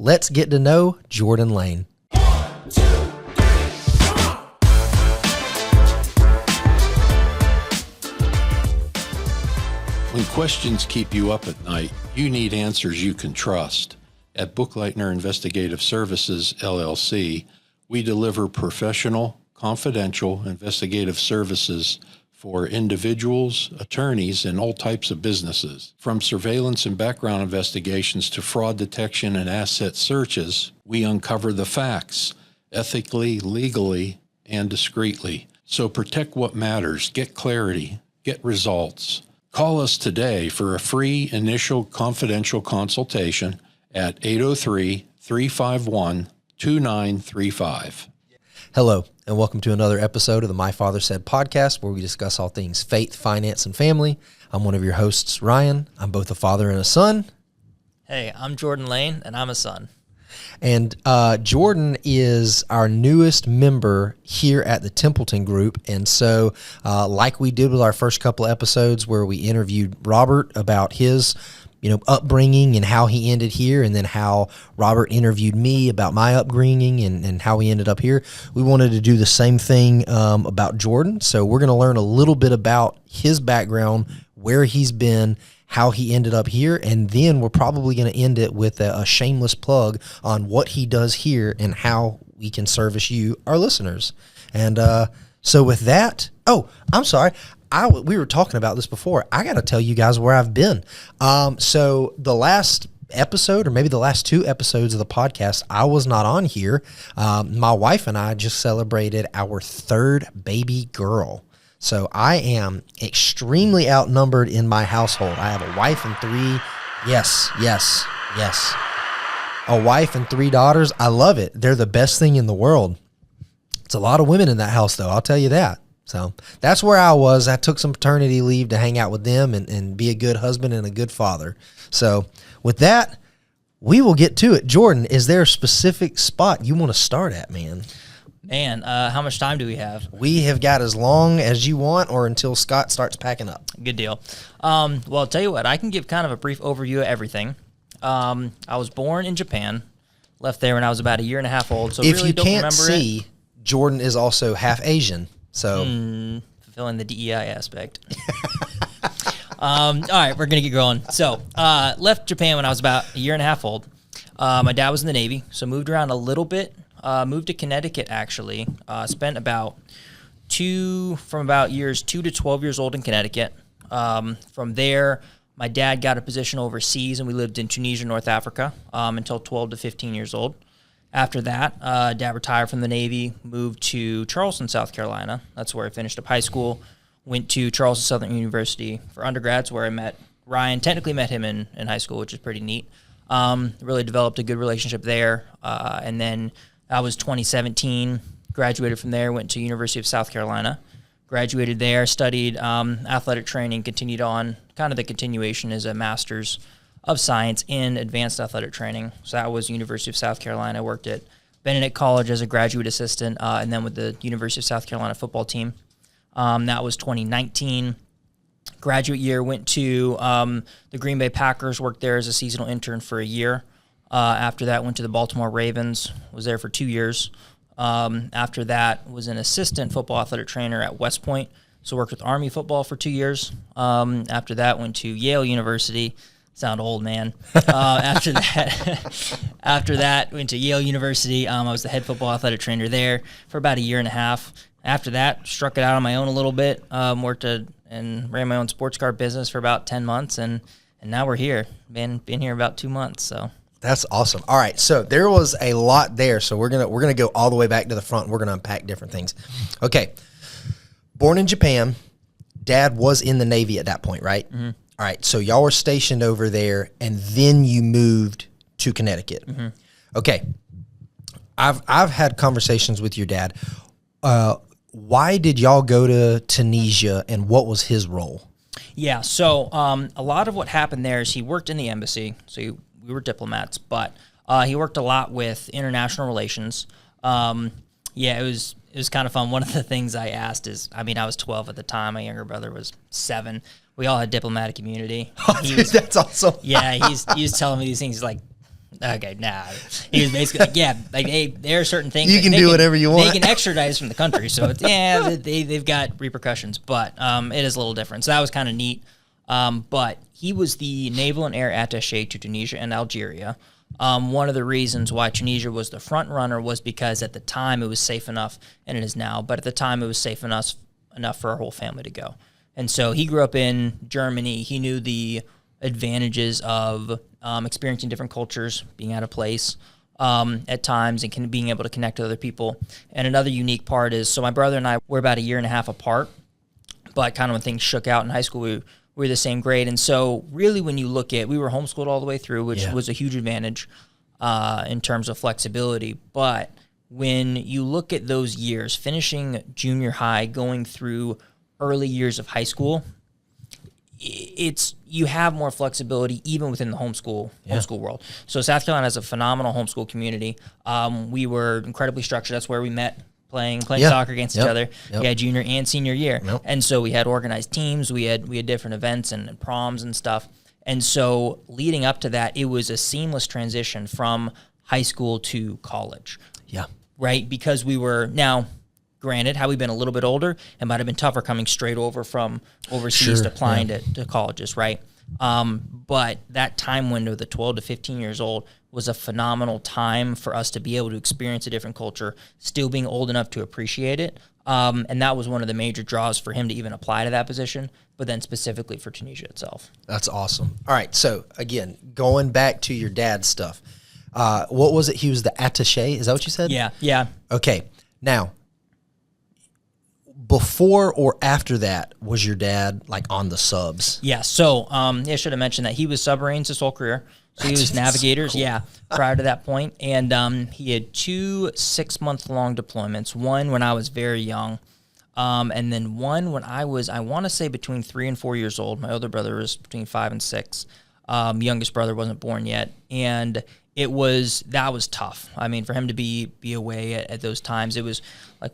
let's get to know Jordan Lane. When questions keep you up at night, you need answers you can trust. At Bookleitner Investigative Services, LLC, we deliver professional, confidential investigative services for individuals, attorneys, and all types of businesses. From surveillance and background investigations to fraud detection and asset searches, we uncover the facts ethically, legally, and discreetly. So protect what matters, get clarity, get results. Call us today for a free initial confidential consultation at 803-351-2935. Hello, and welcome to another episode of the My Father Said podcast, where we discuss all things faith, finance, and family. I'm one of your hosts, Ryan. I'm both a father and a son. Hey, I'm Jordan Lane, and I'm a son. And Jordan is our newest member here at the Templeton Group. And so like we did with our first couple of episodes where we interviewed Robert about his upbringing and how he ended here, and then how Robert interviewed me about my upbringing and how we ended up here, we wanted to do the same thing about Jordan. So we're going to learn a little bit about his background, where he's been, how he ended up here, and then we're probably going to end it with a shameless plug on what he does here and how we can service you, our listeners. And so with that, I'm sorry. We were talking about this before. I got to tell you guys where I've been. So the last episode, or maybe the last two episodes of the podcast, I was not on here. My wife and I just celebrated our third baby girl. So I am extremely outnumbered in my household. I have a wife and three. Yes. A wife and three daughters. I love it. They're the best thing in the world. It's a lot of women in that house, though. I'll tell you that. So that's where I was. I took some paternity leave to hang out with them and be a good husband and a good father. So with that, we will get to it. Jordan, is there a specific spot you want to start at, man? Man, how much time do we have? We have got as long as you want, or until Scott starts packing up. Good deal. Well, I'll tell you what, I can give kind of a brief overview of everything. I was born in Japan, left there when I was about a year and a half old, so if really you don't can't remember see, it. Jordan is also half Asian, so Fulfilling the DEI aspect. All right, we're going to get going. So, left Japan when I was about a year and a half old. My dad was in the Navy, so moved around a little bit. Moved to Connecticut, actually. Spent about years 2 to 12 years old in Connecticut. From there, my dad got a position overseas, and we lived in Tunisia, North Africa, until 12 to 15 years old. After that, Dad retired from the Navy, moved to Charleston, South Carolina. That's where I finished up high school. Went to Charleston Southern University for undergrads, where I met Ryan. Technically met him in high school, which is pretty neat. Really developed a good relationship there. And then that was 2017. Graduated from there, went to University of South Carolina. Graduated there, studied athletic training, continued on. Kind of the continuation is a master's of science in advanced athletic training. So that was University of South Carolina. I worked at Benedict College as a graduate assistant, and then with the University of South Carolina football team. That was 2019. Graduate year, went to the Green Bay Packers, worked there as a seasonal intern for a year. After that, went to the Baltimore Ravens, was there for 2 years. After that, was an assistant football athletic trainer at West Point, so worked with Army football for 2 years. After that, went to Yale University. Sound old, man. After that, went to Yale University. I was the head football athletic trainer there for about a year and a half. After that, struck it out on my own a little bit. Worked and ran my own sports car business for about 10 months, and now we're here. Been here about 2 months, so. That's awesome. All right, so there was a lot there, so we're gonna go all the way back to the front. We're gonna unpack different things. Okay, born in Japan, Dad was in the Navy at that point, right? Mm-hmm. All right, so y'all were stationed over there, and then you moved to Connecticut. Mm-hmm. Okay, I've had conversations with your dad. Why did y'all go to Tunisia, and what was his role? Yeah, so a lot of what happened there is he worked in the embassy, so we were diplomats, but he worked a lot with international relations. It was kind of fun. One of the things I asked is, I was 12 at the time. My younger brother was 7. We all had diplomatic immunity. That's awesome. Yeah, he was telling me these things. He's like, Okay, nah. He was basically like, yeah, like, hey, there are certain things You can do whatever you want. They can extradite us from the country, so it's, yeah, they've got repercussions, but it is a little different. So that was kind of neat. But he was the naval and air attaché to Tunisia and Algeria. One of the reasons why Tunisia was the front runner was because at the time it was safe enough, and it is now, but at the time it was safe enough for our whole family to go. And so he grew up in Germany. He knew the advantages of experiencing different cultures, being out of place at times, and being able to connect with other people. And another unique part is, so my brother and I were about a year and a half apart, but kind of when things shook out in high school, we were the same grade. And so really when you look at, we were homeschooled all the way through, which was a huge advantage in terms of flexibility. But when you look at those years, finishing junior high, going through early years of high school, you have more flexibility even within the homeschool world. So South Carolina has a phenomenal homeschool community. We were incredibly structured. That's where we met, playing soccer against each other. We had junior and senior year, and so we had organized teams. We had different events and proms and stuff. And so leading up to that, it was a seamless transition from high school to college. Yeah, right, because we were now. Granted, had we been a little bit older, it might have been tougher coming straight over from overseas to applying to colleges, right? But that time window, the 12 to 15 years old, was a phenomenal time for us to be able to experience a different culture, still being old enough to appreciate it. And that was one of the major draws for him to even apply to that position, but then specifically for Tunisia itself. That's awesome. All right, so again, going back to your dad's stuff, what was it? He was the attaché, is that what you said? Yeah. Okay, now, before or after that, was your dad like on the subs? Yeah. So, I should have mentioned that he was submarines his whole career. So he was navigators, prior to that point. And he had 2 6-month-long deployments. One when I was very young, and then one when I want to say between 3 and 4 years old. My older brother was between 5 and 6. Youngest brother wasn't born yet, and that was tough. I mean, for him to be away at those times, it was like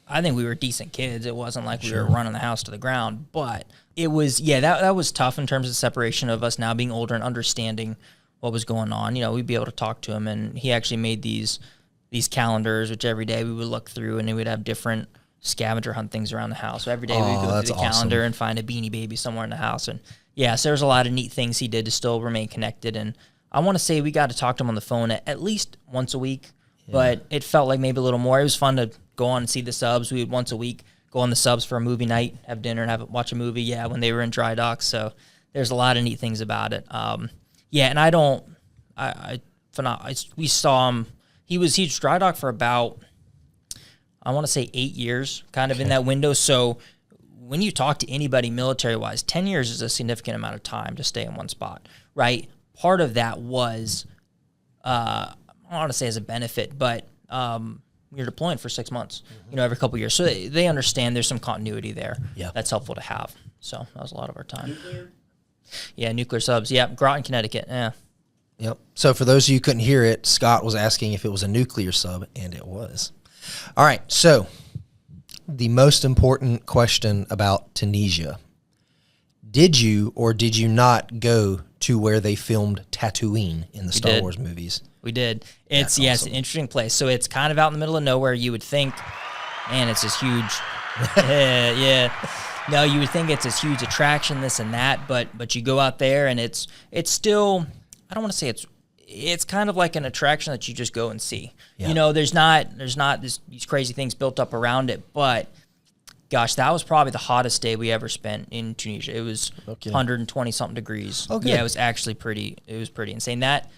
I think we were decent kids. It wasn't like we were running the house to the ground, but it was, that was tough in terms of the separation of us now being older and understanding what was going on. We'd be able to talk to him, and he actually made these calendars, which every day we would look through, and he would have different scavenger hunt things around the house. So every day we'd go through the calendar and find a Beanie Baby somewhere in the house. And so there's a lot of neat things he did to still remain connected. And I want to say we got to talk to him on the phone at least once a week, but it felt like maybe a little more. It was fun to go on and see the subs. We would once a week go on the subs for a movie night, have dinner, and watch a movie. Yeah, when they were in dry dock. So there's a lot of neat things about it. And we saw him. He's dry dock for about, I want to say 8 years, kind of in that window. So when you talk to anybody military-wise, 10 years is a significant amount of time to stay in one spot, right? Part of that was, I don't want to say as a benefit, but you're deploying for 6 months, every couple of years. So they understand there's some continuity there. Yeah. That's helpful to have. So that was a lot of our time. Nuclear? Yeah, nuclear subs. Yeah, Groton, Connecticut. Yeah. Yep. So for those of you who couldn't hear it, Scott was asking if it was a nuclear sub, and it was. All right, so the most important question about Tunisia. Did you or did you not go to where they filmed Tatooine in the Star Wars movies? We did. It's awesome. It's an interesting place. So it's kind of out in the middle of nowhere. You would think, man, it's this huge. No, you would think it's this huge attraction, this and that, but you go out there and it's still, I don't want to say it's kind of like an attraction that you just go and see. Yeah. There's not these crazy things built up around it, but gosh, that was probably the hottest day we ever spent in Tunisia. It was 120 something degrees. Oh, good. Yeah, it was actually pretty insane. That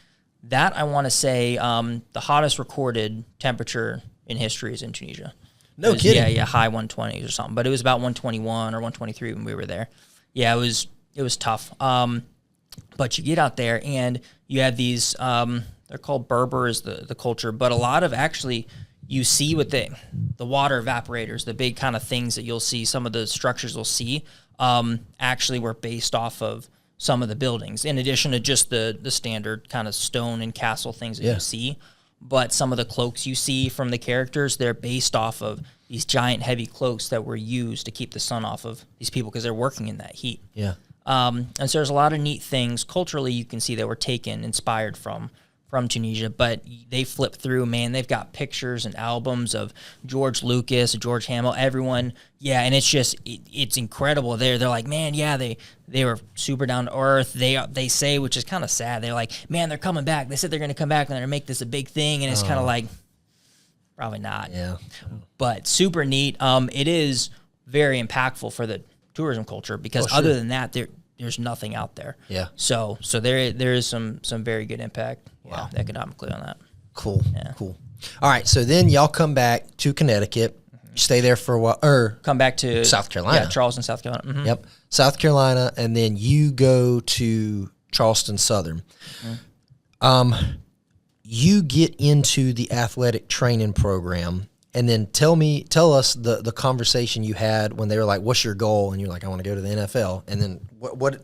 I want to say the hottest recorded temperature in history is in Tunisia. No kidding. Yeah, high 120s or something. But it was about 121 or 123 when we were there. Yeah, it was tough. But you get out there and you have these, they're called Berber is the culture, but a lot of actually you see with the water evaporators, the big kind of things that you'll see, some of the structures you'll see actually were based off of some of the buildings, in addition to just the standard kind of stone and castle things that you see. But some of the cloaks you see from the characters, they're based off of these giant heavy cloaks that were used to keep the sun off of these people because they're working in that heat. Yeah. And so there's a lot of neat things culturally you can see that were inspired from from Tunisia, but they flip through, man. They've got pictures and albums of George Lucas, George Hamill, everyone. Yeah, and it's just it's incredible. They're like, man, yeah, they were super down to earth. They say, which is kind of sad. They're like, man, they're coming back. They said they're going to come back and they're going to make this a big thing, and it's kind of like, probably not. Yeah, but super neat. It is very impactful for the tourism culture because other than that, there's nothing out there. Yeah. So there is some very good impact. Wow. Economically on that. Cool. Yeah. Cool. All right. So then y'all come back to Connecticut. You stay there for a while, or come back to South Carolina. Yeah, Charleston, South Carolina. Mm-hmm. Yep. South Carolina, and then you go to Charleston Southern. Mm-hmm. You get into the athletic training program, and then tell us the conversation you had when they were like, "What's your goal?" And you're like, "I want to go to the NFL." And then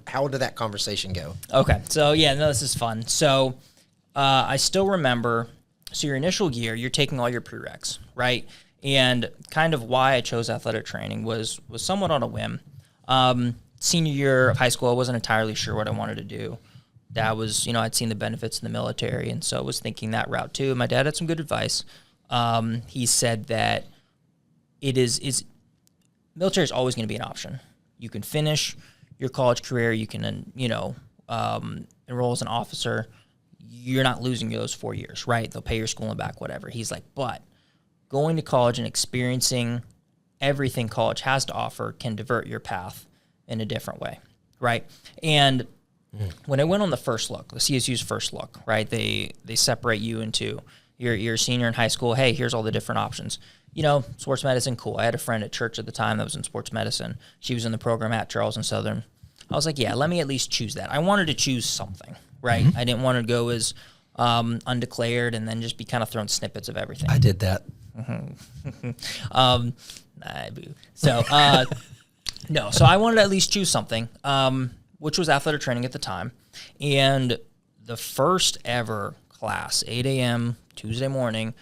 how did that conversation go? Okay, so yeah, no, this is fun. So I still remember. So your initial year, you're taking all your prereqs, right? And kind of why I chose athletic training was somewhat on a whim. Senior year of high school, I wasn't entirely sure what I wanted to do. Dad was, I'd seen the benefits in the military, and so I was thinking that route too. My dad had some good advice. He said that military is always going to be an option. You can finish your college career. You can, enroll as an officer. You're not losing those 4 years, right? They'll pay your schooling back, whatever. He's like, but going to college and experiencing everything college has to offer can divert your path in a different way, right? And when I went on the first look, the CSU's first look, right? They separate you into you're a senior in high school. Hey, here's all the different options. Sports medicine, cool. I had a friend at church at the time that was in sports medicine. She was in the program at Charleston Southern. I was like, yeah, let me at least choose that. I wanted to choose something, right? Mm-hmm. I didn't want to go as undeclared and then just be kind of throwing snippets of everything. I did that. So no, so I wanted to at least choose something, which was athletic training at the time. And the first ever class, 8 a.m. Tuesday morning,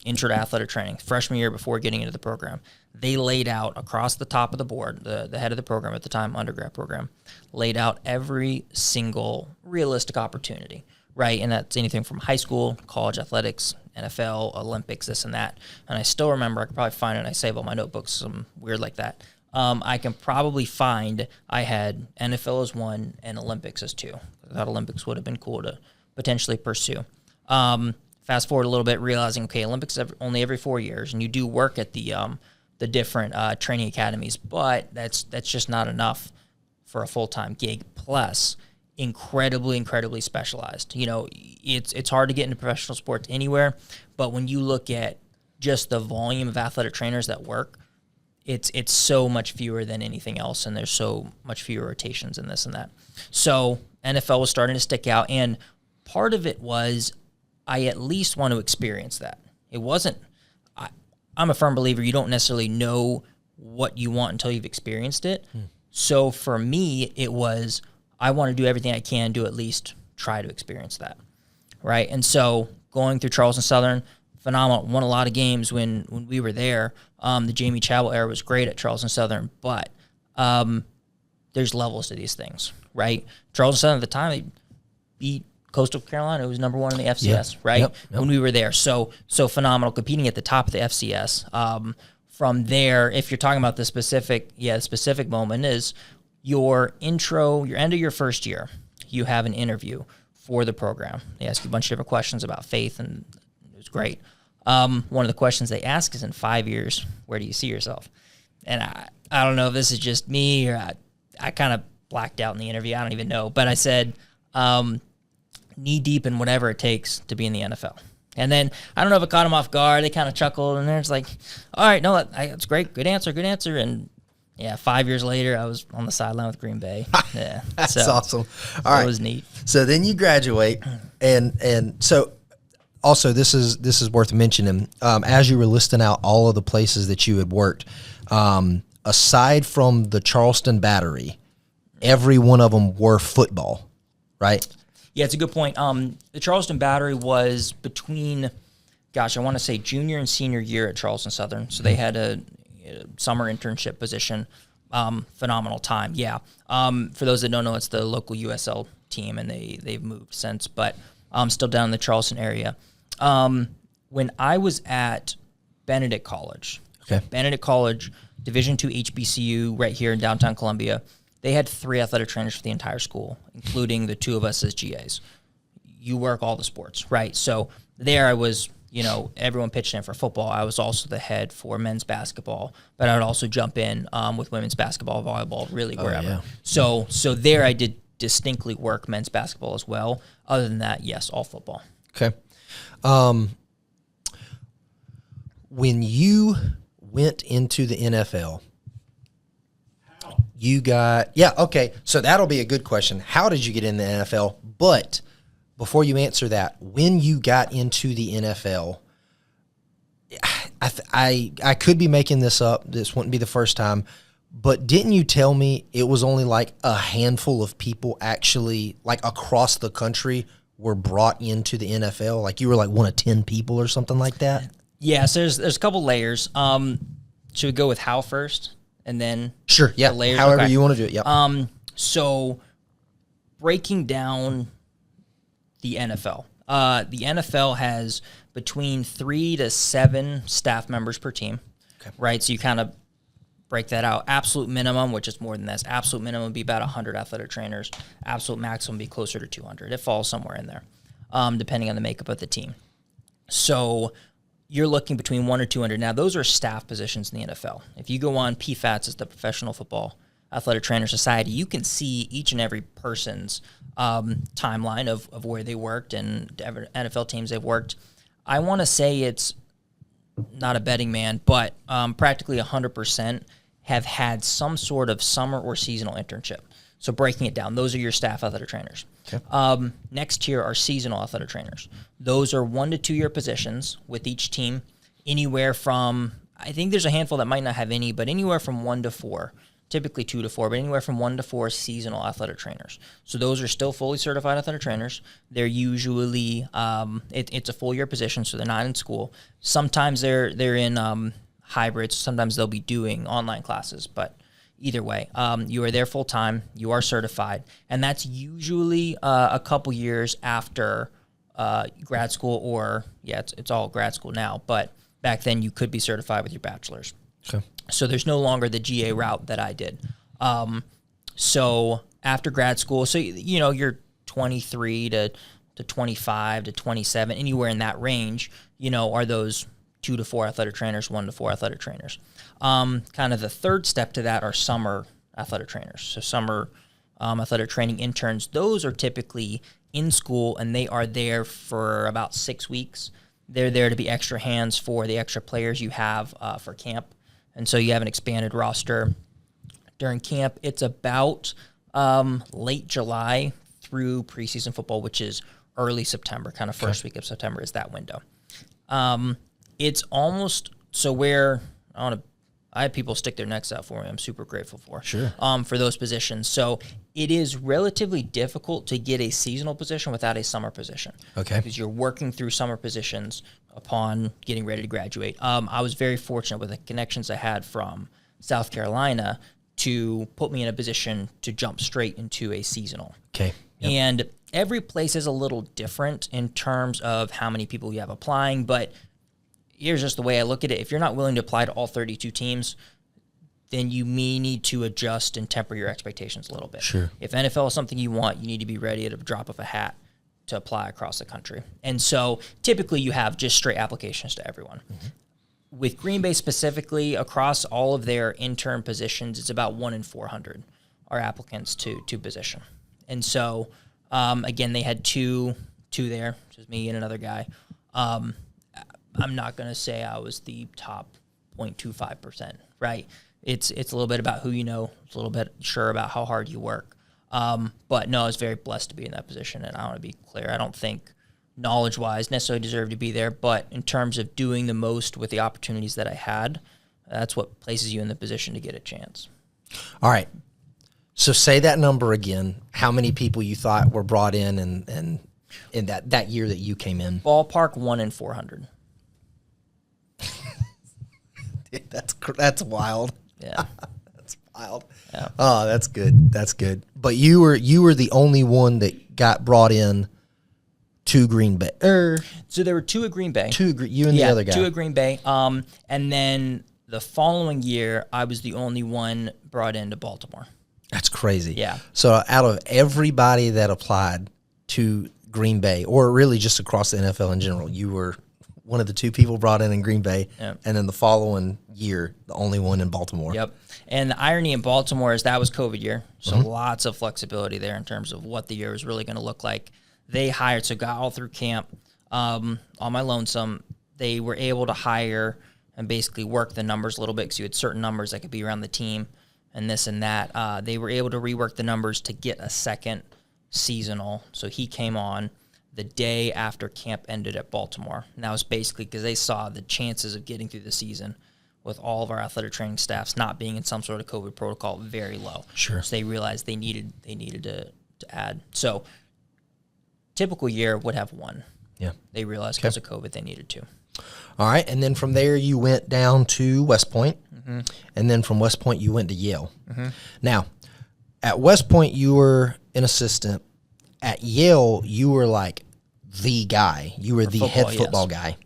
intro to athletic training, freshman year before getting into the program, they laid out across the top of the board, the head of the program at the time, undergrad program, laid out every single realistic opportunity, right? And that's anything from high school, college athletics, NFL, Olympics, this and that. And I still remember, I could probably find it, and I save all my notebooks, some weird like that. I can probably find I had NFL as one and Olympics as two. I thought Olympics would have been cool to potentially pursue. Fast forward a little bit, realizing, okay, Olympics only every 4 years, and you do work at the different training academies, but that's just not enough for a full-time gig. Plus, incredibly specialized. It's hard to get into professional sports anywhere, but when you look at just the volume of athletic trainers that work, it's so much fewer than anything else, and there's so much fewer rotations in this and that. So NFL was starting to stick out, and part of it was I at least want to experience that. It wasn't, I'm a firm believer you don't necessarily know what you want until you've experienced it. So for me, it was, I want to do everything I can to at least try to experience that, right? And so going through Charleston Southern, phenomenal, won a lot of games when we were there. The Jamie Chadwell era was great at Charleston Southern, but there's levels to these things, right? Charleston Southern at the time, they beat Coastal Carolina, was number one in the FCS, right? Yep. When we were there. So phenomenal, competing at the top of the FCS. From there, if you're talking about the specific moment is your intro, your end of your first year, you have an interview for the program. They ask you a bunch of different questions about faith, and it was great. One of the questions they ask is, in 5 years, where do you see yourself? And I don't know if this is just me or I kind of blacked out in the interview. I don't even know. But I said, knee deep in whatever it takes to be in the NFL. And then I don't know if it caught them off guard. They kind of chuckled, and they're just like, all right, no, that's great. Good answer. And yeah, 5 years later, I was on the sideline with Green Bay. Yeah, that's awesome. All right, it was neat. So then you graduate, and so also this is worth mentioning. As you were listing out all of the places that you had worked, aside from the Charleston Battery, every one of them were football, right? Yeah, it's a good point. The Charleston Battery was between, I want to say junior and senior year at Charleston Southern. So they had a summer internship position. Phenomenal time, yeah. For those that don't know, it's the local USL team, and they've moved since. But still down in the Charleston area. When I was at Benedict College, Benedict College, Division II HBCU right here in downtown Columbia, they had 3 athletic trainers for the entire school, including the 2 of us as GAs. You work all the sports, right? So there I was, everyone pitched in for football. I was also the head for men's basketball, but I would also jump in with women's basketball, volleyball, really wherever. Yeah. So there I did distinctly work men's basketball as well. Other than that, yes, all football. Okay. When you went into the NFL, you got, okay. So that'll be a good question. How did you get in the NFL? But before you answer that, when you got into the NFL, I could be making this up. This wouldn't be the first time. But didn't you tell me it was only like a handful of people actually, like across the country, were brought into the NFL? Like you were like one of 10 people or something like that? Yes, there's a couple layers. Should we go with how first and then Sure, yeah. the layers? However Okay. you want to do it. Yep. So breaking down the NFL. The NFL has between 3 to 7 staff members per team. Okay. Right? So you kind of break that out. Absolute minimum, which is more than this. Absolute minimum would be about 100 athletic trainers. Absolute maximum would be closer to 200. It falls somewhere in there, depending on the makeup of the team. So you're looking between 1 or 200. Now, those are staff positions in the NFL. If you go on PFATS, it's the Professional Football Athletic Trainer Society, you can see each and every person's timeline of where they worked and NFL teams they've worked. I want to say it's not a betting man, but practically 100% have had some sort of summer or seasonal internship. So breaking it down, those are your staff athletic trainers. Okay. Next tier are seasonal athletic trainers. Those are 1 to 2 year positions with each team, anywhere from, I think there's a handful that might not have any, but anywhere from 1 to 4, typically 2 to 4, but anywhere from 1 to 4 seasonal athletic trainers. So those are still fully certified athletic trainers. They're usually, it's a full year position, so they're not in school. Sometimes they're in hybrids. Sometimes they'll be doing online classes, but either way, you are there full time, you are certified, and that's usually a couple years after grad school, or it's all grad school now, but back then you could be certified with your bachelor's. Okay. So there's no longer the GA route that I did. So after grad school, so you're 23 to 25 to 27, anywhere in that range, are those 2 to 4 athletic trainers, 1 to 4 athletic trainers. Kind of the third step to that are summer athletic trainers. So summer athletic training interns, those are typically in school and they are there for about 6 weeks. They're there to be extra hands for the extra players you have for camp. And so you have an expanded roster during camp. It's about late July through preseason football, which is early September, kind of first week of September is that window. It's almost so where I have people stick their necks out for me. I'm super grateful for. Sure. For those positions. So it is relatively difficult to get a seasonal position without a summer position. Okay. Because you're working through summer positions upon getting ready to graduate. I was very fortunate with the connections I had from South Carolina to put me in a position to jump straight into a seasonal. Okay. Yep. And every place is a little different in terms of how many people you have applying, but here's just the way I look at it. If you're not willing to apply to all 32 teams, then you may need to adjust and temper your expectations a little bit. Sure. If NFL is something you want, you need to be ready at a drop of a hat to apply across the country. And so typically you have just straight applications to everyone. Mm-hmm. With Green Bay specifically, across all of their intern positions, it's about 1 in 400 are applicants to position. And so, again, they had two there, which is me and another guy. I'm not going to say I was the top 0.25%, right? It's a little bit about who you know. It's a little bit sure about how hard you work. But no, I was very blessed to be in that position, and I want to be clear. I don't think knowledge-wise necessarily deserve to be there, but in terms of doing the most with the opportunities that I had, that's what places you in the position to get a chance. All right. So say that number again. How many people you thought were brought in and in that year that you came in? Ballpark 1 in 400. That's wild. Yeah. That's wild. Yeah. Oh, that's good. That's good. But you were the only one that got brought in to Green Bay. So there were 2 at Green Bay. You and the other guy. 2 at Green Bay. And then the following year, I was the only one brought into Baltimore. That's crazy. Yeah. So out of everybody that applied to Green Bay, or really just across the NFL in general, you were one of the 2 people brought in Green Bay, Yep. and then the following year, the only one in Baltimore. Yep. And the irony in Baltimore is that was COVID year, so lots of flexibility there in terms of what the year was really going to look like. They hired, so got all through camp on my lonesome. They were able to hire and basically work the numbers a little bit because you had certain numbers that could be around the team and this and that. They were able to rework the numbers to get a second seasonal. So he came on the day after camp ended at Baltimore. And that was basically because they saw the chances of getting through the season with all of our athletic training staffs not being in some sort of COVID protocol very low. Sure. So they realized they needed to add. So typical year would have 1. Yeah. They realized because of COVID they needed 2. All right, and then from there you went down to West Point, and then from West Point you went to Yale. Now, at West Point you were an assistant. At Yale you were like the guy. You were the head football guy.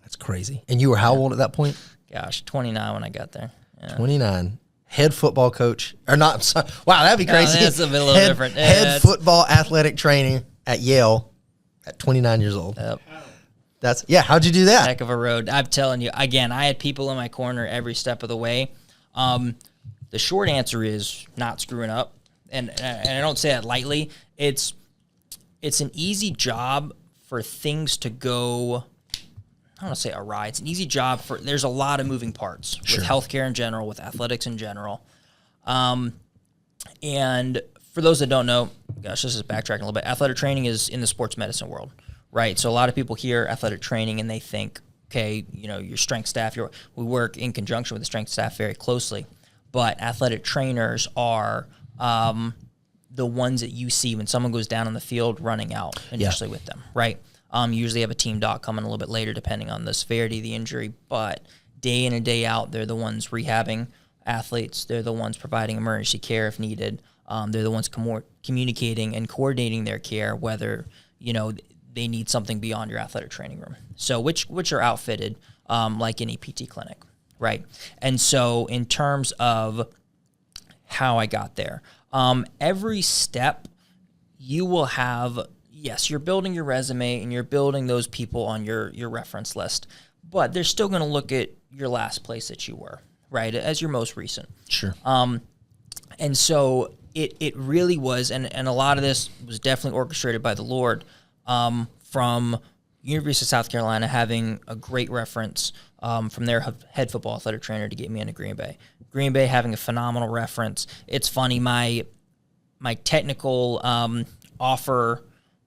That's crazy. And you were how old at that point? Gosh, 29 when I got there. Yeah. 29. Head football coach, or not? I'm sorry. Wow, that'd be crazy. That's a little different. Head football athletic training at Yale at 29 years old. Yep. How'd you do that? Heck of a road. I'm telling you, again, I had people in my corner every step of the way. The short answer is not screwing up, and I don't say that lightly. It's an easy job for things to go. I don't want to say awry. It's an easy job for. There's a lot of moving parts with healthcare in general, with athletics in general, and for those that don't know, gosh, this is backtracking a little bit. Athletic training is in the sports medicine world. Right, so a lot of people hear athletic training and they think, okay, your strength staff. We work in conjunction with the strength staff very closely, but athletic trainers are the ones that you see when someone goes down on the field running out initially with them. Right, you usually have a team doc coming a little bit later depending on the severity of the injury, but day in and day out, they're the ones rehabbing athletes. They're the ones providing emergency care if needed. They're the ones communicating and coordinating their care, whether they need something beyond your athletic training room. So which are outfitted like any PT clinic, right? And so in terms of how I got there, every step you will have, yes, you're building your resume and you're building those people on your reference list, but they're still going to look at your last place that you were, right, as your most recent. Sure. And so it really was, and a lot of this was definitely orchestrated by the Lord, from University of South Carolina having a great reference from their head football athletic trainer to get me into Green Bay. Green Bay having a phenomenal reference. It's funny, my technical offer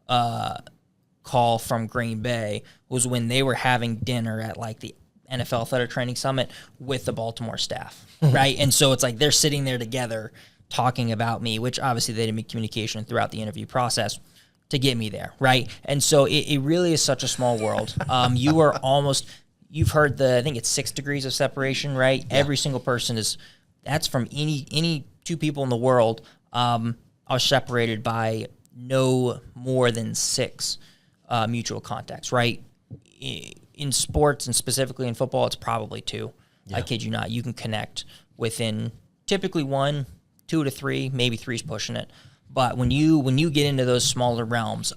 call from Green Bay was when they were having dinner at like the NFL Athletic Training Summit with the Baltimore staff, right? And so it's like they're sitting there together talking about me, which obviously they didn't make communication throughout the interview process to get me there, right? And so it really is such a small world. You've heard I think it's 6 degrees of separation, right? Yeah. Every single person that's from any 2 people in the world are separated by no more than 6 mutual contacts, right? In sports and specifically in football, it's probably 2. Yeah. I kid you not. You can connect within typically 1, 2 to 3, maybe 3's pushing it. But when you get into those smaller realms,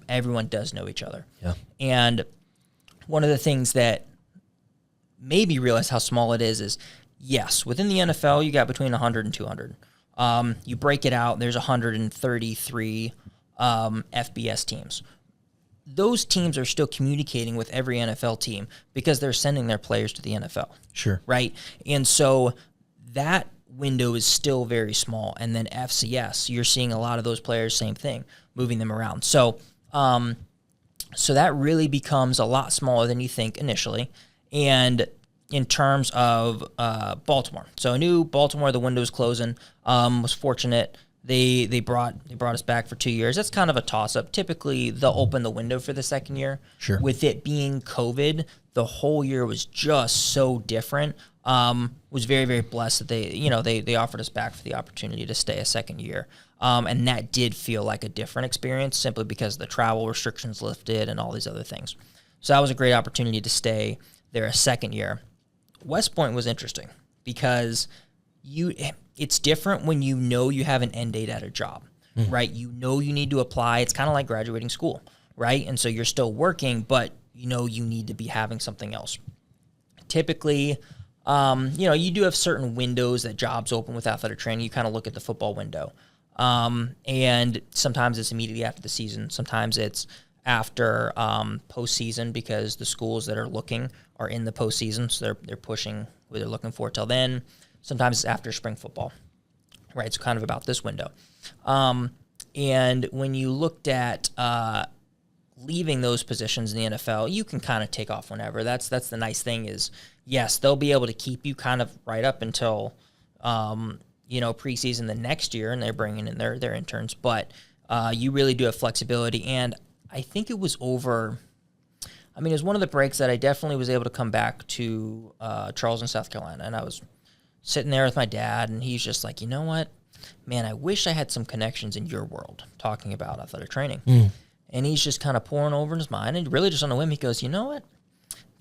everyone does know each other. Yeah. And one of the things that made me realize how small it is yes, within the NFL, you got between 100 and 200. You break it out, there's 133 FBS teams. Those teams are still communicating with every NFL team because they're sending their players to the NFL. Sure. Right? And so that window is still very small. And then FCS, you're seeing a lot of those players, same thing, moving them around. So so that really becomes a lot smaller than you think initially. And in terms of Baltimore. So I knew Baltimore, the window was closing, was fortunate. They brought us back for 2 years. That's kind of a toss-up. Typically, they'll open the window for the second year. Sure. With it being COVID, the whole year was just so different. Was very, very blessed that they offered us back for the opportunity to stay a second year. And that did feel like a different experience simply because the travel restrictions lifted and all these other things. So that was a great opportunity to stay there a second year. West Point was interesting because it's different when you know you have an end date at a job, right? You know you need to apply. It's kind of like graduating school, right? And so you're still working, but you know you need to be having something else. Typically, you do have certain windows that jobs open with athletic training. You kind of look at the football window. And sometimes it's immediately after the season. Sometimes it's after postseason because the schools that are looking are in the postseason, so they're pushing what they're looking for till then. Sometimes it's after spring football, right? It's kind of about this window. And when you looked at leaving those positions in the NFL, you can kind of take off whenever. That's the nice thing is, yes, they'll be able to keep you kind of right up until preseason the next year, and they're bringing in their interns. But you really do have flexibility, and I think it was over. I mean, it was one of the breaks that I definitely was able to come back to Charleston, South Carolina, and I was sitting there with my dad, and he's just like, you know what, man, I wish I had some connections in your world talking about athletic training. And he's just kind of pouring over in his mind, and really just on a whim, he goes, you know what,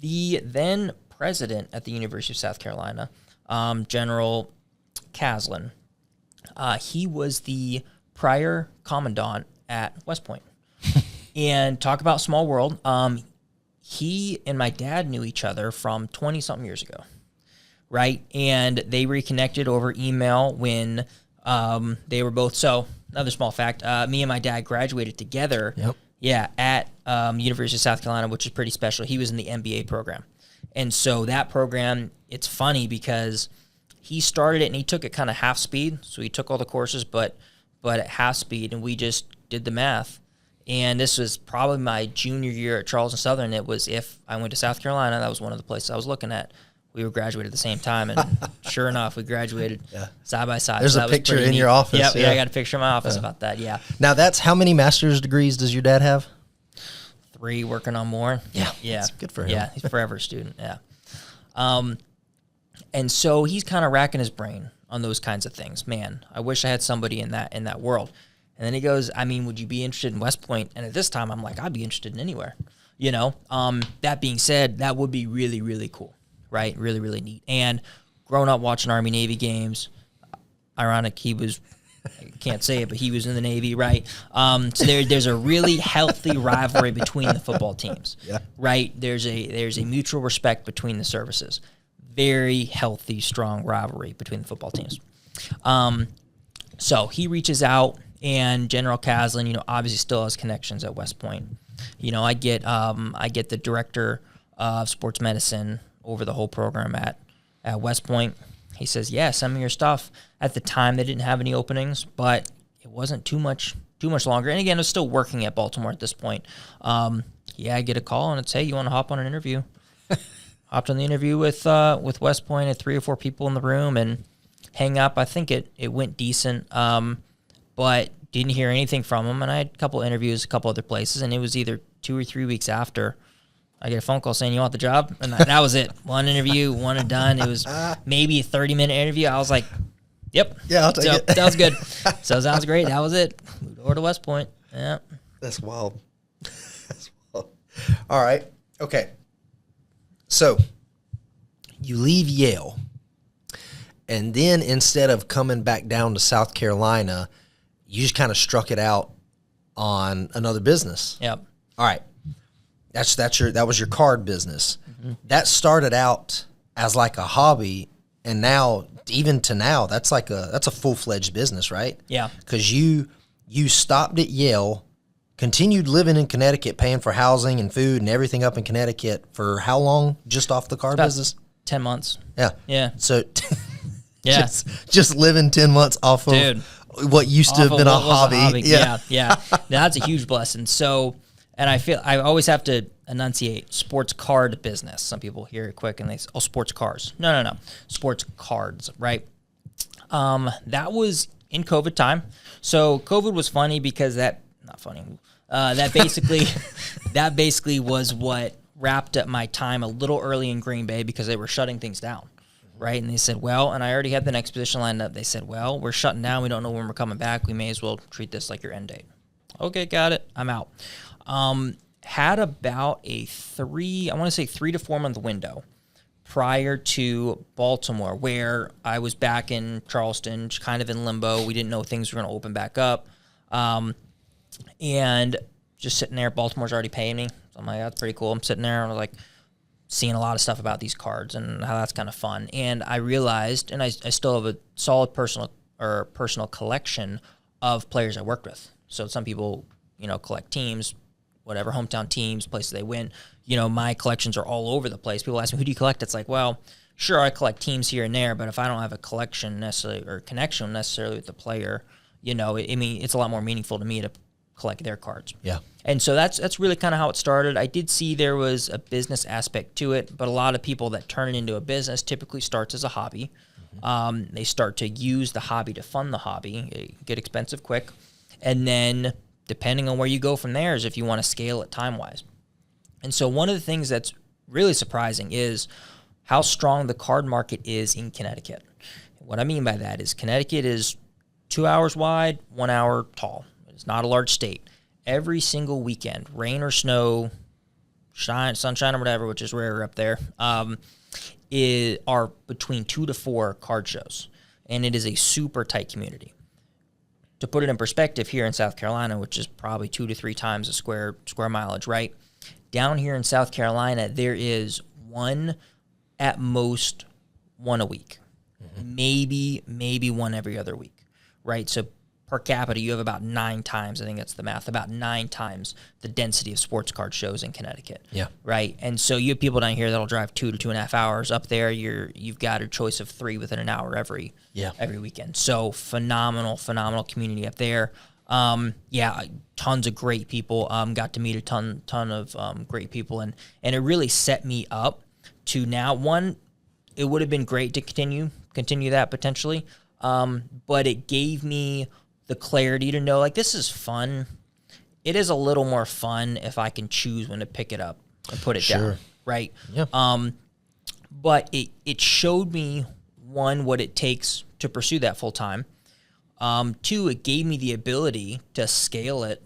the then president at the University of South Carolina, General Caslin, he was the prior commandant at West Point. And talk about small world. He and my dad knew each other from 20-something years ago, right? And they reconnected over email when they were both. So another small fact, me and my dad graduated together. Yep. Yeah, at University of South Carolina, which is pretty special. He was in the MBA program. And so that program, it's funny because he started it and he took it kind of half speed. So he took all the courses, but at half speed, and we just did the math. And this was probably my junior year at Charleston Southern. It was if I went to South Carolina, that was one of the places I was looking at. We were graduated at the same time, and sure enough, we graduated side by side. There's a picture in your office. Yep, yeah, I got a picture in my office about that, yeah. Now, that's how many master's degrees does your dad have? 3, working on more. Yeah, yeah, that's good for him. Yeah, he's forever a student, yeah. And so he's kind of racking his brain on those kinds of things. Man, I wish I had somebody in that world. And then he goes, I mean, would you be interested in West Point? And at this time, I'm like, I'd be interested in anywhere. That being said, that would be really, really cool, right? Really, really neat. And growing up watching Army-Navy games, ironic, he was, I can't say it, but he was in the Navy, right? So there's a really healthy rivalry between the football teams, right? There's a mutual respect between the services. Very healthy, strong rivalry between the football teams. So he reaches out. And General Caslin, obviously still has connections at West Point. I get the director of sports medicine over the whole program at West Point. He says, yeah, send me your stuff. At the time, they didn't have any openings, but it wasn't too much longer. And again, I was still working at Baltimore at this point. I get a call, and it's, hey, you want to hop on an interview? Hopped on the interview with West Point, had 3 or 4 people in the room, and hang up. I think it went decent. But didn't hear anything from him. And I had a couple interviews, a couple other places, and it was either 2 or 3 weeks after I get a phone call saying, you want the job? And that was it. One interview, one and done. It was maybe a 30-minute interview. I was like, yep. Yeah, I'll take it. That was good. So sounds great. That was it. Moved over to West Point. Yeah. That's wild. That's wild. All right. Okay. So you leave Yale, and then instead of coming back down to South Carolina, you just kind of struck it out on another business. Yep. All right. That was your card business. Mm-hmm. That started out as like a hobby, and now, even to now, that's a full-fledged business, right? Yeah. Because you stopped at Yale, continued living in Connecticut, paying for housing and food and everything up in Connecticut for how long? Just off the card business? 10 months. Yeah. Yeah. So yeah. just living 10 months off of what used to have been a hobby. Yeah. Now, that's a huge blessing. So, and I feel I always have to enunciate sports card business. Some people hear it quick and they say, oh, sports cars. No. Sports cards, right? That was in COVID time. So COVID was funny because that basically was what wrapped up my time a little early in Green Bay because they were shutting things down. right? And they said, well, and I already had the next position lined up. They said, well, we're shutting down. We don't know when we're coming back. We may as well treat this like your end date. Okay, got it. I'm out. Had about a 3 to 4 month window prior to Baltimore, where I was back in Charleston, kind of in limbo. We didn't know things were going to open back up. And just sitting there, Baltimore's already paying me. So I'm like, that's pretty cool. I'm sitting there and I'm like seeing a lot of stuff about these cards and how that's kind of fun. And I realized, and I still have a solid personal collection of players I worked with. So some people, collect teams, whatever, hometown teams, places they win. My collections are all over the place. People ask me, who do you collect? It's like, well, sure, I collect teams here and there, but if I don't have a collection necessarily or connection necessarily with the player, it's a lot more meaningful to me to collect their cards. Yeah. And so that's really kind of how it started. I did see there was a business aspect to it, but a lot of people that turn it into a business typically starts as a hobby. They start to use the hobby to fund the hobby. It get expensive quick. And then depending on where you go from there is if you want to scale it time-wise. And so one of the things that's really surprising is how strong the card market is in Connecticut. What I mean by that is Connecticut is 2 hours wide, 1 hour tall. It's not a large state. Every single weekend, rain or snow, sunshine or whatever, which is rare up there, are between 2 to 4 card shows. And it is a super tight community. To put it in perspective, here in South Carolina, which is probably 2 to 3 times the square mileage, right? Down here in South Carolina, there is at most one a week, maybe one every other week, right? So per capita, you have about 9 times, I think that's the math, about 9 times the density of sports card shows in Connecticut. Yeah. Right? And so you have people down here that'll drive 2 to 2.5 hours. Up there, you've got a choice of 3 within an hour every weekend. So phenomenal community up there. Tons of great people. Got to meet a ton of great people, and it really set me up to now. One, it would have been great to continue that potentially, but it gave me the clarity to know, like, this is fun. It is a little more fun if I can choose when to pick it up and put it down, right? Yeah. But it showed me, one, what it takes to pursue that full time. 2, it gave me the ability to scale it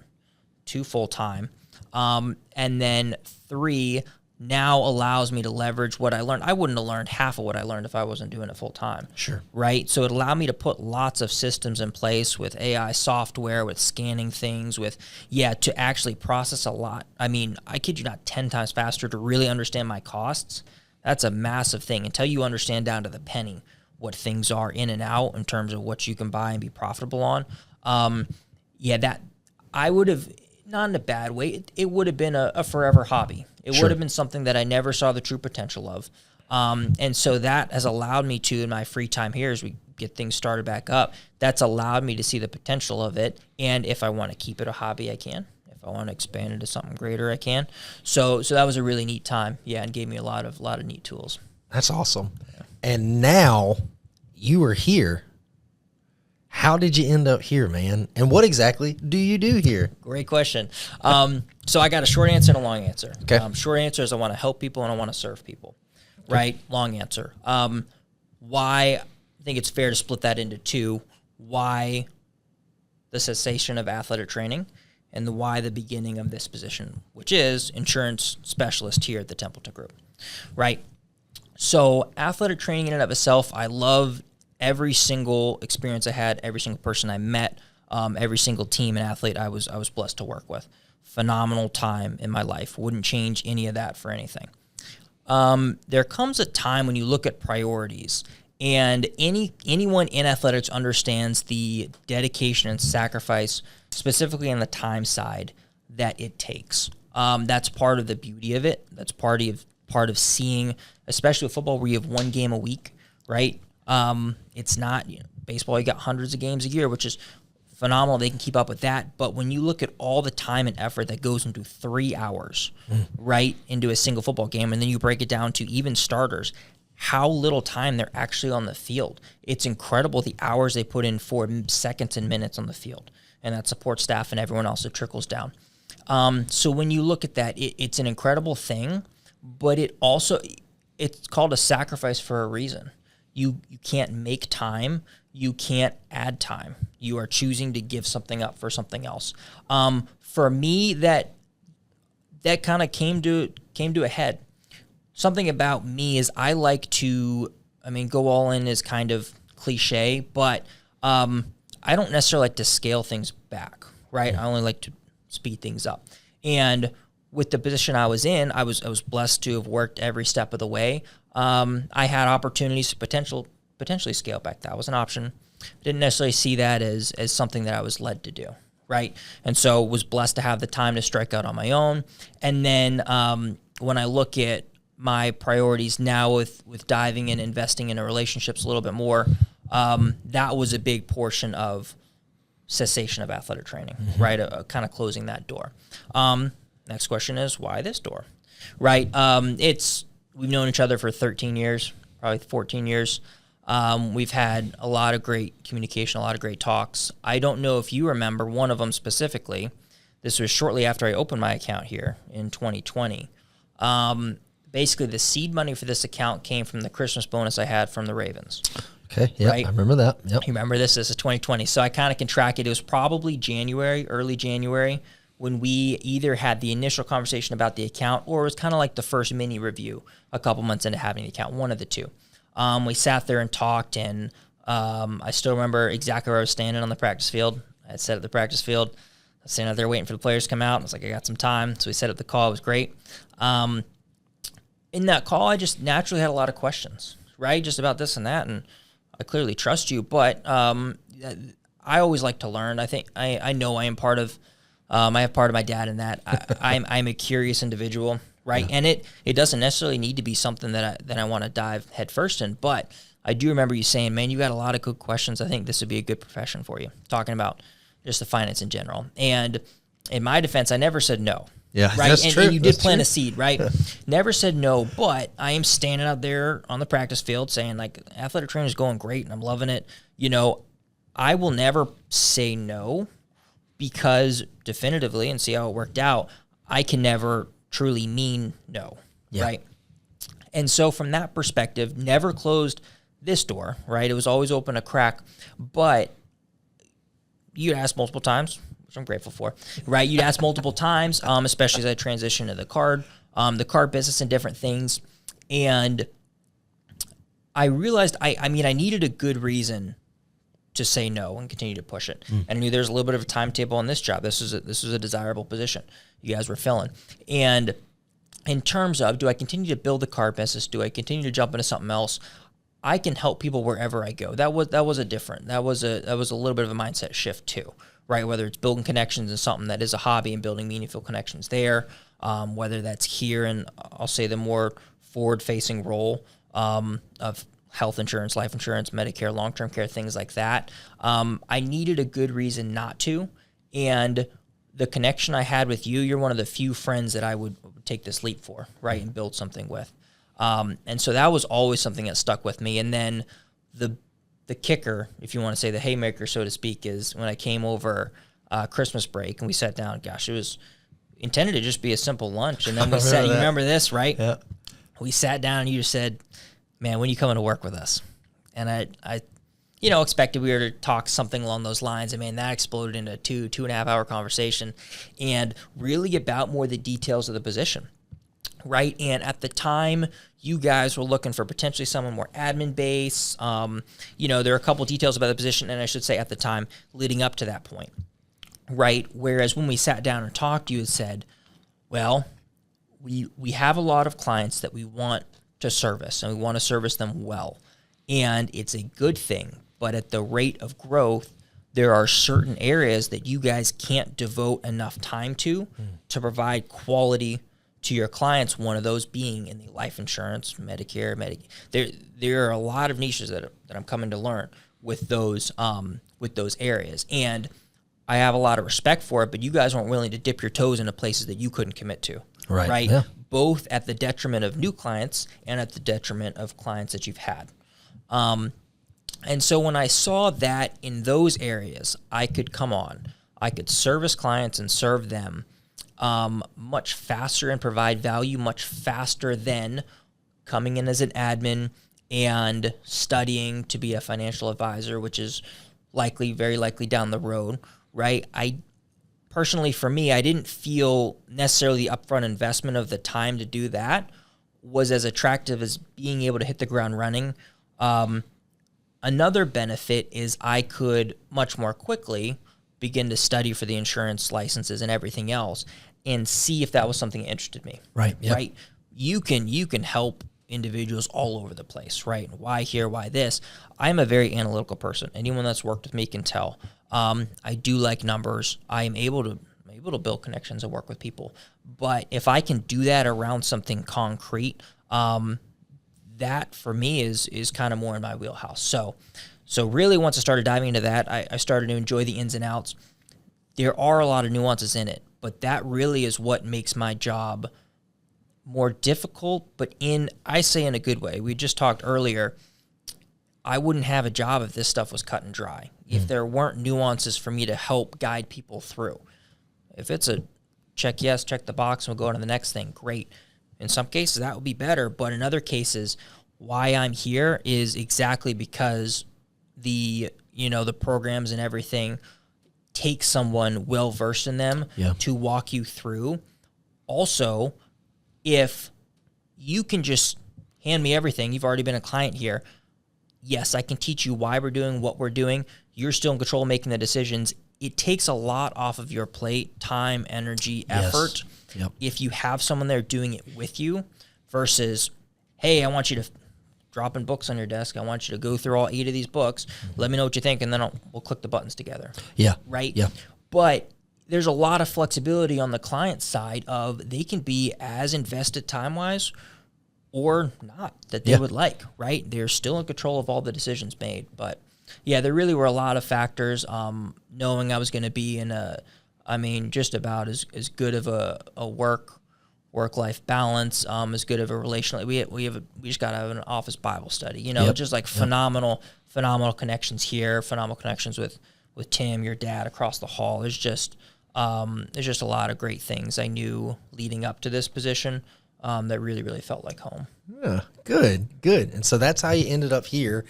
to full time. And then 3, now allows me to leverage what I learned. I wouldn't have learned half of what I learned if I wasn't doing it full time. Sure. Right? So it allowed me to put lots of systems in place with AI software, with scanning things, to actually process a lot. I mean, I kid you not, 10 times faster to really understand my costs. That's a massive thing. Until you understand down to the penny what things are in and out in terms of what you can buy and be profitable on. That I would have, not in a bad way, it would have been a forever hobby. It would have been something that I never saw the true potential of. And so that has allowed me to, in my free time here, as we get things started back up, that's allowed me to see the potential of it. And if I want to keep it a hobby, I can. If I want to expand it to something greater, I can. So that was a really neat time. Yeah, and gave me a lot of neat tools. That's awesome. Yeah. And now you are here. How did you end up here, man? And what exactly do you do here? Great question. So I got a short answer and a long answer. Okay. Short answer is I want to help people and I want to serve people. Okay. Right? Long answer. Why? I think it's fair to split that into 2. Why the cessation of athletic training and why the beginning of this position, which is insurance specialist here at the Templeton Group. Right? So athletic training in and of itself, I love every single experience I had, every single person I met, every single team and athlete I was blessed to work with. Phenomenal time in my life. Wouldn't change any of that for anything. There comes a time when you look at priorities, and anyone in athletics understands the dedication and sacrifice, specifically on the time side, that it takes. That's part of the beauty of it. That's part of seeing, especially with football, where you have 1 game a week, right? It's not, baseball, you got hundreds of games a year, which is phenomenal. They can keep up with that. But when you look at all the time and effort that goes into 3 hours, right, into a single football game, and then you break it down to even starters, how little time they're actually on the field. It's incredible the hours they put in for seconds and minutes on the field. And that support staff and everyone else, it trickles down. So when you look at that, it's an incredible thing, but it's called a sacrifice for a reason. You can't make time. You can't add time. You are choosing to give something up for something else. For me, that kind of came to a head. Something about me is I like to, go all in is kind of cliche, but I don't necessarily like to scale things back, right? I only like to speed things up. And with the position I was in, I was blessed to have worked every step of the way. I had opportunities to potentially scale back. That was an option. I didn't necessarily see that as something that I was led to do, right? And so was blessed to have the time to strike out on my own. And then when I look at my priorities now with diving and investing into relationships a little bit more, that was a big portion of cessation of athletic training, right? Kind of closing that door. Next question is, why this door, right? We've known each other for 13 years, probably 14 years. We've had a lot of great communication, a lot of great talks. I don't know if you remember one of them specifically. This was shortly after I opened my account here in 2020. Basically, the seed money for this account came from the Christmas bonus I had from the Ravens. Okay, yeah, right? I remember that. Yep. You remember this? This is 2020. So I kind of can track it. It was probably early January, when we either had the initial conversation about the account or it was kind of like the first mini review a couple months into having the account, one of the two. We sat there and talked, and I still remember exactly where I was standing on the practice field. I had set up the practice field. I was standing out there waiting for the players to come out. I was like, I got some time. So we set up the call. It was great. In that call, I just naturally had a lot of questions, right? Just about this and that, and I clearly trust you, but I always like to learn. I think I know I am part of I have part of my dad in that. I'm a curious individual, right? Yeah. And it doesn't necessarily need to be something that I want to dive headfirst in, but I do remember you saying, man, you got a lot of good questions. I think this would be a good profession for you, talking about just the finance in general. And in my defense, I never said no. Yeah, right. That's true. And you did plant a seed, right? Never said no, but I am standing out there on the practice field saying, like, athletic training is going great and I'm loving it. I will never say no, because definitively, and see how it worked out, I can never truly mean no, right? And so from that perspective, never closed this door, right? It was always open a crack, but you asked multiple times, which I'm grateful for, right? You'd ask multiple times, especially as I transition to the card business and different things. And I realized I needed a good reason to say no and continue to push it. And I knew there's a little bit of a timetable on this job. This was a desirable position you guys were filling. And in terms of, do I continue to build the card business? Do I continue to jump into something else? I can help people wherever I go. That was a little bit of a mindset shift too, right? Whether it's building connections in something that is a hobby and building meaningful connections there, whether that's here and I'll say the more forward-facing role of health insurance, life insurance, Medicare, long-term care, things like that. I needed a good reason not to. And the connection I had with you, you're one of the few friends that I would take this leap for, right, and build something with. And so that was always something that stuck with me. And then the kicker, if you want to say the haymaker, so to speak, is when I came over Christmas break and we sat down. Gosh, it was intended to just be a simple lunch. And then we sat, you remember this, right? Yeah. We sat down and you just said, man, when are you coming to work with us? And I expected we were to talk something along those lines. And man, that exploded into a 2.5 hour conversation and really about more the details of the position, right? And at the time, you guys were looking for potentially someone more admin-based. There are a couple details about the position, and I should say at the time, leading up to that point, right? Whereas when we sat down and talked, you had said, well, we have a lot of clients that we want to service, and we want to service them well. And it's a good thing, but at the rate of growth, there are certain areas that you guys can't devote enough time to provide quality to your clients, one of those being in the life insurance, Medicare, Medicaid. There are a lot of niches that I'm coming to learn with those areas. And I have a lot of respect for it, but you guys weren't willing to dip your toes into places that you couldn't commit to. Right? Yeah. Both at the detriment of new clients and at the detriment of clients that you've had. And so when I saw that in those areas, I could service clients and serve them much faster and provide value much faster than coming in as an admin and studying to be a financial advisor, which is very likely down the road, right? I personally, for me, I didn't feel necessarily the upfront investment of the time to do that was as attractive as being able to hit the ground running. Another benefit is I could much more quickly begin to study for the insurance licenses and everything else and see if that was something that interested me. Right. Yep. Right. You can help individuals all over the place, right? Why here? Why this? I'm a very analytical person. Anyone that's worked with me can tell. I do like numbers. I am able to build connections and work with people. But if I can do that around something concrete, that for me is kind of more in my wheelhouse. So really, once I started diving into that, I started to enjoy the ins and outs. There are a lot of nuances in it, but that really is what makes my job more difficult, but I say in a good way. We just talked earlier, I wouldn't have a job if this stuff was cut and dry, if there weren't nuances for me to help guide people through. If it's a check yes, check the box, and we'll go on to the next thing, great. In some cases, that would be better, but in other cases, why I'm here is exactly because the programs and everything take someone well-versed in them to walk you through. Also, if you can just hand me everything, you've already been a client here. Yes, I can teach you why we're doing what we're doing. You're still in control of making the decisions. It takes a lot off of your plate, time, energy, effort. Yes. Yep. If you have someone there doing it with you versus, hey, I want you to drop in books on your desk. I want you to go through all 8 of these books. Let me know what you think, and then we'll click the buttons together. Yeah. Right? Yeah. But there's a lot of flexibility on the client side of they can be as invested time-wise or not that they would like, right? They're still in control of all the decisions made. But, yeah, there really were a lot of factors. Knowing I was going to be in just about as good of a work-life balance, as good of a relational. We just got to have an office Bible study, just like phenomenal connections here, phenomenal connections with Tim, your dad, across the hall. There's just a lot of great things I knew leading up to this position that really, really felt like home. Yeah, good. And so that's how you ended up here.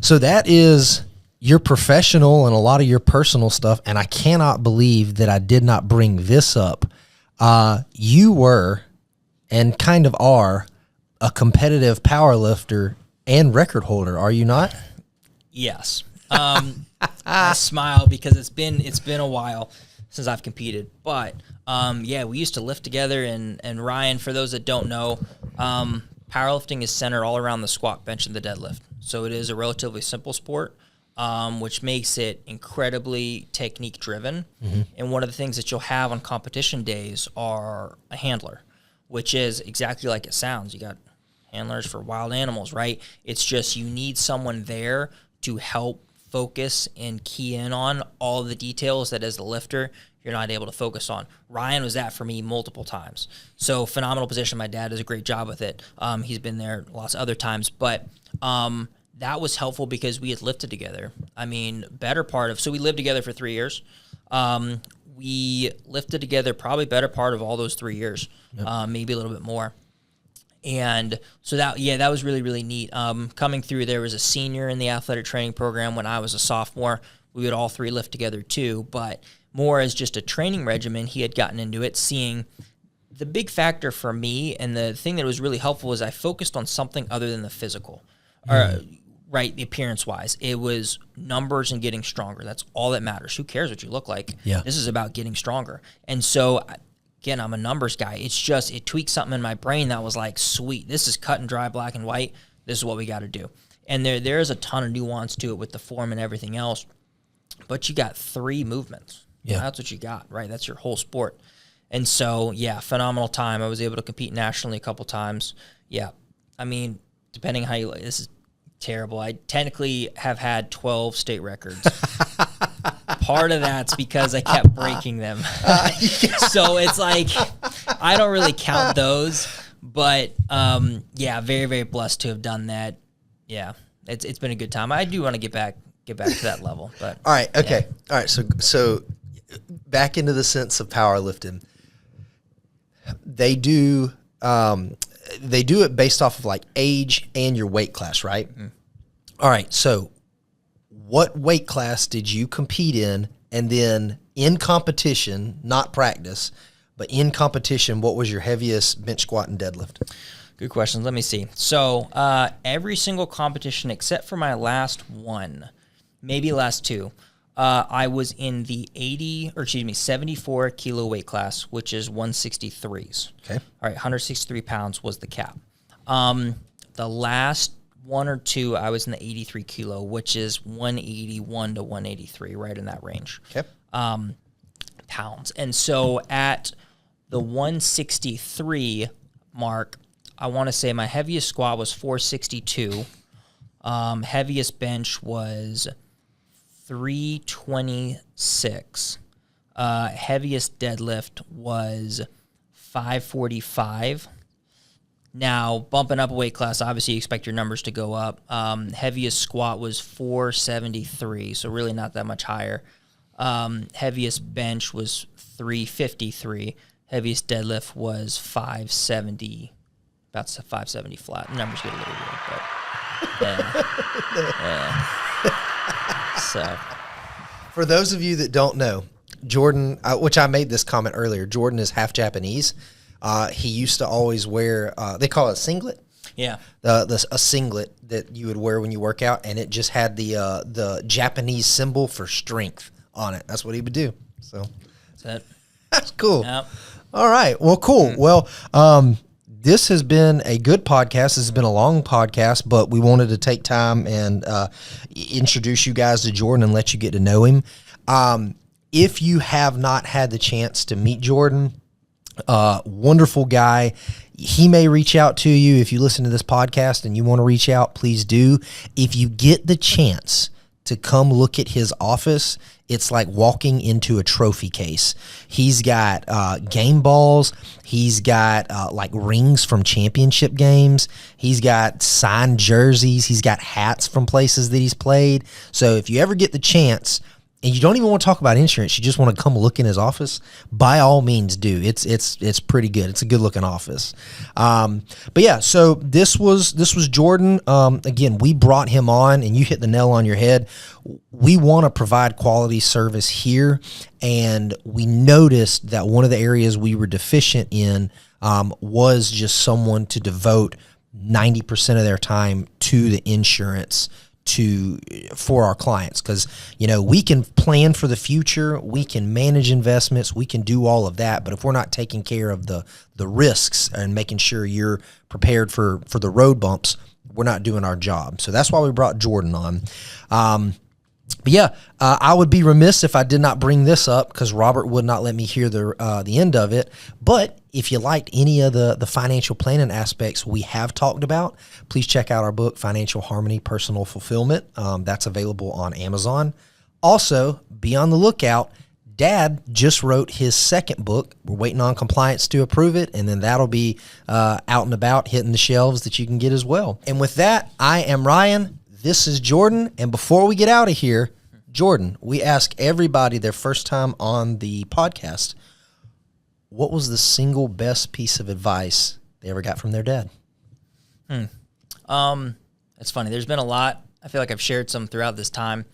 So that is your professional and a lot of your personal stuff, and I cannot believe that I did not bring this up. You were, and kind of are, a competitive power lifter and record holder, are you not? Yes. I smile because it's been a while since I've competed, but we used to lift together, and Ryan, for those that don't know, powerlifting is centered all around the squat, bench, and the deadlift. So it is a relatively simple sport, which makes it incredibly technique driven. Mm-hmm. And one of the things that you'll have on competition days are a handler, which is exactly like it sounds. You got handlers for wild animals, right? It's just you need someone there to help focus and key in on all the details that as the lifter you're not able to focus on. Ryan was that for me multiple times. So phenomenal position. My dad does a great job with it. He's been there lots of other times, but that was helpful because we had lifted together. So we lived together for 3 years. We lifted together probably better part of all those 3 years, maybe a little bit more. And so that was really, really neat. Coming through, there was a senior in the athletic training program when I was a sophomore. We would all 3 lift together too, but more as just a training regimen. He had gotten into it, seeing the big factor for me, and the thing that was really helpful was I focused on something other than the physical, right? The appearance-wise. It was numbers and getting stronger. That's all that matters. Who cares what you look like? Yeah. This is about getting stronger. And so, again, I'm a numbers guy. It's just, it tweaked something in my brain that was like, sweet, this is cut and dry, black and white. This is what we got to do. And there is a ton of nuance to it with the form and everything else. But you got 3 movements. Yeah. That's what you got, right? That's your whole sport. And so, phenomenal time. I was able to compete nationally a couple times. Yeah. Depending how you, this is terrible. I technically have had 12 state records. Part of that's because I kept breaking them. So it's like, I don't really count those, but very, very blessed to have done that. Yeah, it's been a good time. I do want to get back to that level. But all right, okay. Yeah. All right, so back into the sense of powerlifting. They do they do it based off of like age and your weight class, right? All right. So what weight class did you compete in? And then in competition, not practice, but in competition, what was your heaviest bench squat and deadlift? Good questions. Let me see. So every single competition except for my last one, maybe last two, I was in the 74 kilo weight class, which is 163s. Okay. All right, 163 pounds was the cap. The last one or two, I was in the 83 kilo, which is 181 to 183, right in that range. Okay. Pounds. And so at the 163 mark, I want to say my heaviest squat was 462. Heaviest bench was 326. Heaviest deadlift was 545. Now, bumping up a weight class, obviously you expect your numbers to go up. Heaviest squat was 473, so really not that much higher. Heaviest bench was 353. Heaviest deadlift was 570, about 570 flat. Numbers get a little weird, but yeah. So, for those of you that don't know, Jordan, which I made this comment earlier, Jordan is half Japanese. He used to always wear, they call it a singlet. Yeah. A singlet that you would wear when you work out, and it just had the Japanese symbol for strength on it. That's what he would do. So that's cool. Yep. All right. Well, cool. Well, this has been a good podcast. This has been a long podcast, but we wanted to take time and introduce you guys to Jordan and let you get to know him. If you have not had the chance to meet Jordan, wonderful guy. He may reach out to you if you listen to this podcast and you want to reach out, please do. If you get the chance to come look at his office, it's like walking into a trophy case. He's got game balls. He's got like rings from championship games. He's got signed jerseys. He's got hats from places that he's played. So if you ever get the chance, and you don't even want to talk about insurance, you just want to come look in his office, by all means do. It's pretty good. It's a good looking office. But yeah, so this was Jordan. Again, we brought him on, and you hit the nail on your head. We want to provide quality service here, and we noticed that one of the areas we were deficient in was just someone to devote 90% of their time to the insurance for our clients, because we can plan for the future, we can manage investments, we can do all of that, but if we're not taking care of the risks and making sure you're prepared for the road bumps, we're not doing our job. So that's why we brought Jordan on. But yeah, I would be remiss if I did not bring this up, because Robert would not let me hear the end of it. But if you liked any of the financial planning aspects we have talked about, please check out our book, Financial Harmony, Personal Fulfillment. That's available on Amazon. Also, be on the lookout. Dad just wrote his second book. We're waiting on compliance to approve it, and then that'll be out and about, hitting the shelves that you can get as well. And with that, I am Ryan. This is Jordan, and before we get out of here, Jordan, we ask everybody their first time on the podcast, what was the single best piece of advice they ever got from their dad? It's funny. There's been a lot. I feel like I've shared some throughout this time.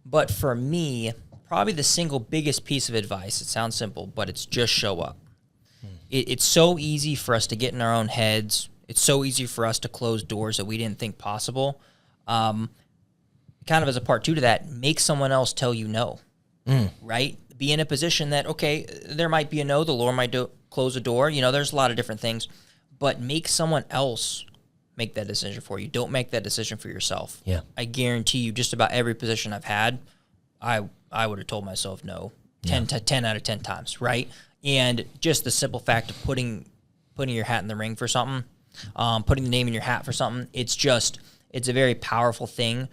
But for me, probably the single biggest piece of advice, it sounds simple, but it's just show up. It's so easy for us to get in our own heads. It's so easy for us to close doors that we didn't think possible. Kind of as a part two to that, make someone else tell you no, right? Be in a position that, okay, there might be a no, the Lord might close a door. There's a lot of different things, but make someone else make that decision for you. Don't make that decision for yourself. Yeah. I guarantee you, just about every position I've had, I would have told myself no 10 out of 10 times, right? And just the simple fact of putting your hat in the ring for something, putting the name in your hat for something, it's a very powerful thing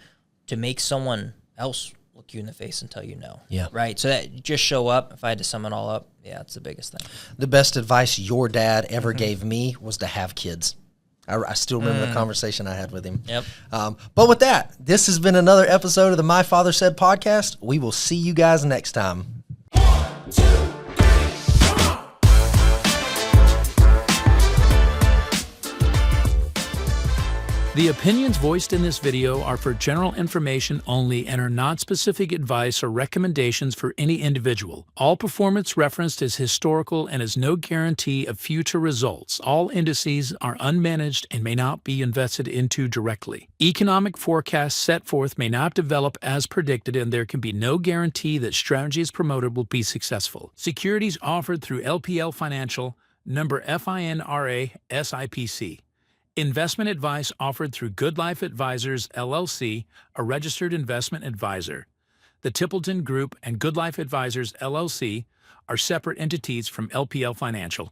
to make someone else look you in the face and tell you no. Yeah. Right? So that just show up. If I had to sum it all up, yeah, it's the biggest thing. The best advice your dad ever gave me was to have kids. I still remember the conversation I had with him. Yep. But with that, this has been another episode of the My Father Said podcast. We will see you guys next time. 1, 2, 3, come on. The opinions voiced in this video are for general information only and are not specific advice or recommendations for any individual. All performance referenced is historical and is no guarantee of future results. All indices are unmanaged and may not be invested into directly. Economic forecasts set forth may not develop as predicted, and there can be no guarantee that strategies promoted will be successful. Securities offered through LPL Financial, number FINRA SIPC. Investment advice offered through Good Life Advisors, LLC, a registered investment advisor. The Templeton Group and Good Life Advisors, LLC, are separate entities from LPL Financial.